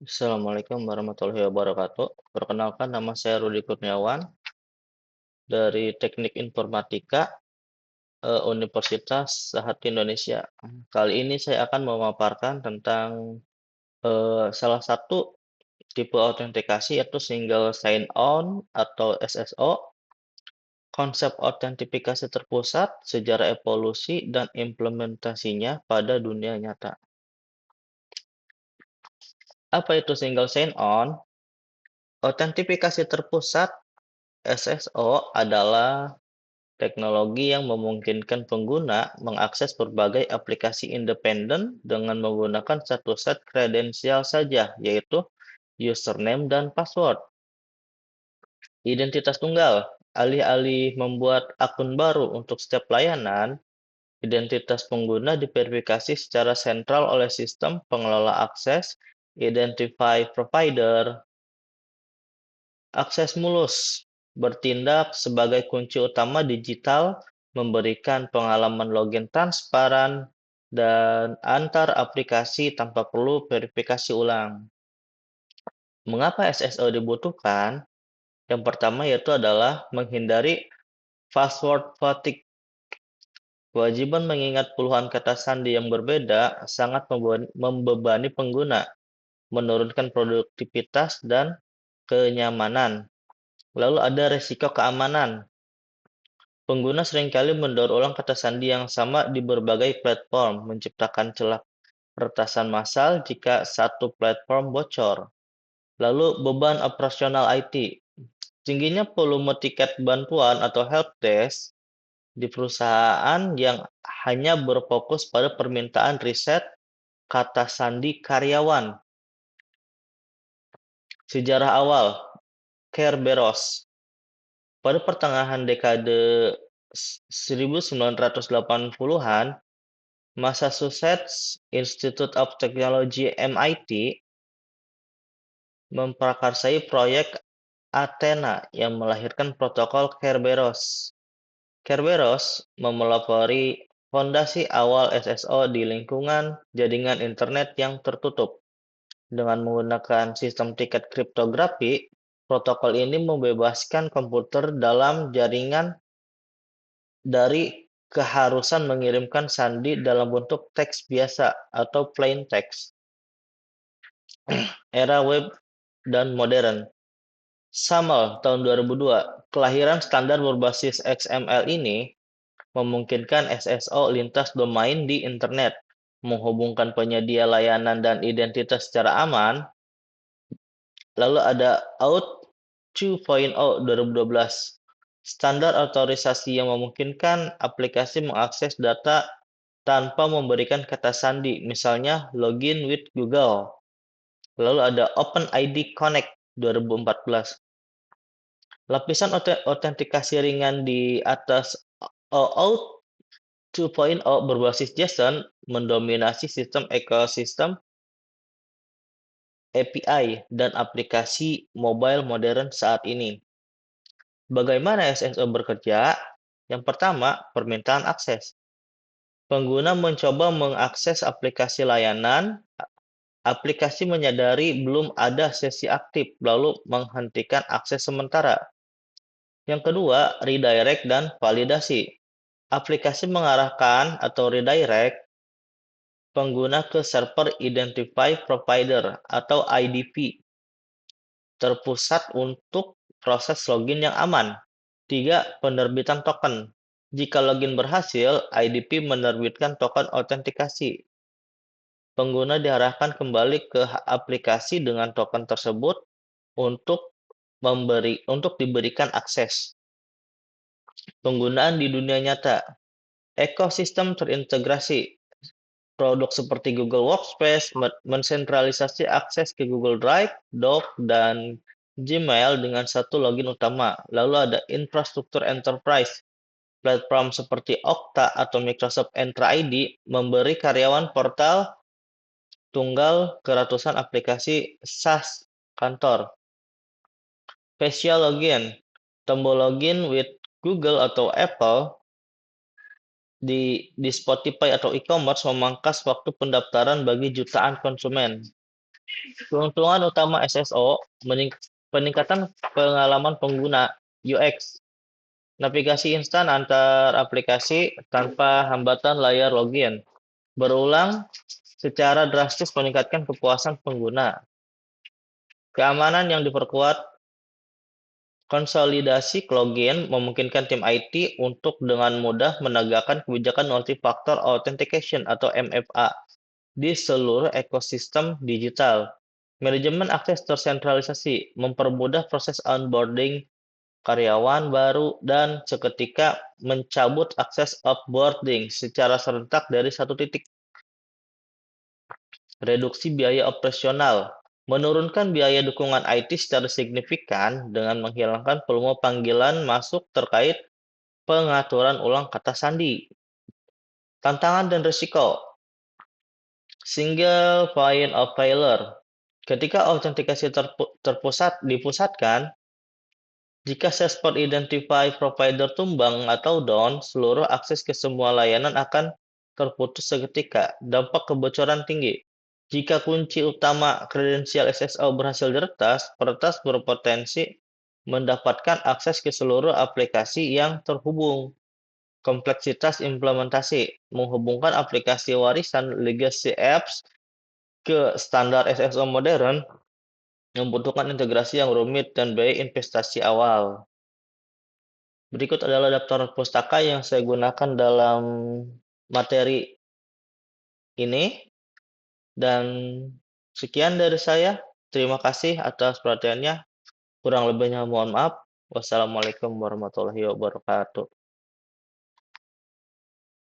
Assalamualaikum warahmatullahi wabarakatuh. Perkenalkan, nama saya Rudi Kurniawan dari Teknik Informatika Universitas Sahati Indonesia. Kali ini saya akan memaparkan tentang salah satu tipe autentikasi yaitu Single Sign-On atau SSO, konsep autentifikasi terpusat, sejarah evolusi, dan implementasinya pada dunia nyata. Apa itu Single Sign-On? Autentifikasi terpusat SSO adalah teknologi yang memungkinkan pengguna mengakses berbagai aplikasi independen dengan menggunakan satu set kredensial saja, yaitu username dan password. Identitas tunggal. Alih-alih membuat akun baru untuk setiap layanan, identitas pengguna diverifikasi secara sentral oleh sistem pengelola akses, identify provider. Akses mulus bertindak sebagai kunci utama digital, memberikan pengalaman login transparan dan antar aplikasi tanpa perlu verifikasi ulang. Mengapa SSO dibutuhkan? Yang pertama yaitu adalah menghindari password fatigue. Kewajiban mengingat puluhan kata sandi yang berbeda sangat membebani pengguna, menurunkan produktivitas dan kenyamanan. Lalu ada resiko keamanan. Pengguna seringkali mendaur ulang kata sandi yang sama di berbagai platform, menciptakan celah peretasan massal jika satu platform bocor. Lalu beban operasional IT. Tingginya volume tiket bantuan atau helpdesk di perusahaan yang hanya berfokus pada permintaan riset kata sandi karyawan. Sejarah awal, Kerberos. Pada pertengahan dekade 1980-an, Massachusetts Institute of Technology (MIT) memprakarsai proyek Athena yang melahirkan protokol Kerberos. Kerberos memelopori fondasi awal SSO di lingkungan jaringan internet yang tertutup. Dengan menggunakan sistem tiket kriptografi, protokol ini membebaskan komputer dalam jaringan dari keharusan mengirimkan sandi dalam bentuk teks biasa atau plain text. Era web dan modern. SAML tahun 2002, kelahiran standar berbasis XML ini memungkinkan SSO lintas domain di internet, menghubungkan penyedia layanan dan identitas secara aman. Lalu ada OAuth 2.0 2012, standar otorisasi yang memungkinkan aplikasi mengakses data tanpa memberikan kata sandi, misalnya login with Google. Lalu ada OpenID Connect 2014. Lapisan autentikasi ringan di atas OAuth 2.0 berbasis JSON mendominasi sistem ekosistem API dan aplikasi mobile modern saat ini. Bagaimana SSO bekerja? Yang pertama, permintaan akses. Pengguna mencoba mengakses aplikasi layanan, aplikasi menyadari belum ada sesi aktif, lalu menghentikan akses sementara. Yang kedua, redirect dan validasi. Aplikasi mengarahkan atau redirect pengguna ke server Identify Provider atau IDP terpusat untuk proses login yang aman. 3. Penerbitan token. Jika login berhasil, IDP menerbitkan token autentikasi. Pengguna diarahkan kembali ke aplikasi dengan token tersebut untuk diberikan akses. Penggunaan di dunia nyata. Ekosistem terintegrasi. Produk seperti Google Workspace mensentralisasi akses ke Google Drive, Doc, dan Gmail dengan satu login utama. Lalu ada infrastruktur enterprise. Platform seperti Okta atau Microsoft Entra ID memberi karyawan portal tunggal ke ratusan aplikasi SaaS kantor. Facial login. Tombol login with Google atau Apple di Spotify atau e-commerce memangkas waktu pendaftaran bagi jutaan konsumen. Keuntungan utama SSO, peningkatan pengalaman pengguna (UX), navigasi instan antar aplikasi tanpa hambatan layar login, berulang secara drastis meningkatkan kepuasan pengguna, keamanan yang diperkuat, konsolidasi login memungkinkan tim IT untuk dengan mudah menegakkan kebijakan multi-factor authentication atau MFA di seluruh ekosistem digital. Manajemen akses tersentralisasi mempermudah proses onboarding karyawan baru dan seketika mencabut akses offboarding secara serentak dari satu titik. Reduksi biaya operasional menurunkan biaya dukungan IT secara signifikan dengan menghilangkan volume panggilan masuk terkait pengaturan ulang kata sandi. Tantangan dan risiko. Single point of failure. Ketika autentikasi dipusatkan, jika Salesforce Identify Provider tumbang atau down, seluruh akses ke semua layanan akan terputus seketika. Dampak kebocoran tinggi. Jika kunci utama kredensial SSO berhasil diretas, peretas berpotensi mendapatkan akses ke seluruh aplikasi yang terhubung. Kompleksitas implementasi menghubungkan aplikasi warisan legacy apps ke standar SSO modern membutuhkan integrasi yang rumit dan biaya investasi awal. Berikut adalah daftar pustaka yang saya gunakan dalam materi ini, dan sekian dari saya. Terima kasih atas perhatiannya. Kurang lebihnya mohon maaf. Wassalamualaikum warahmatullahi wabarakatuh.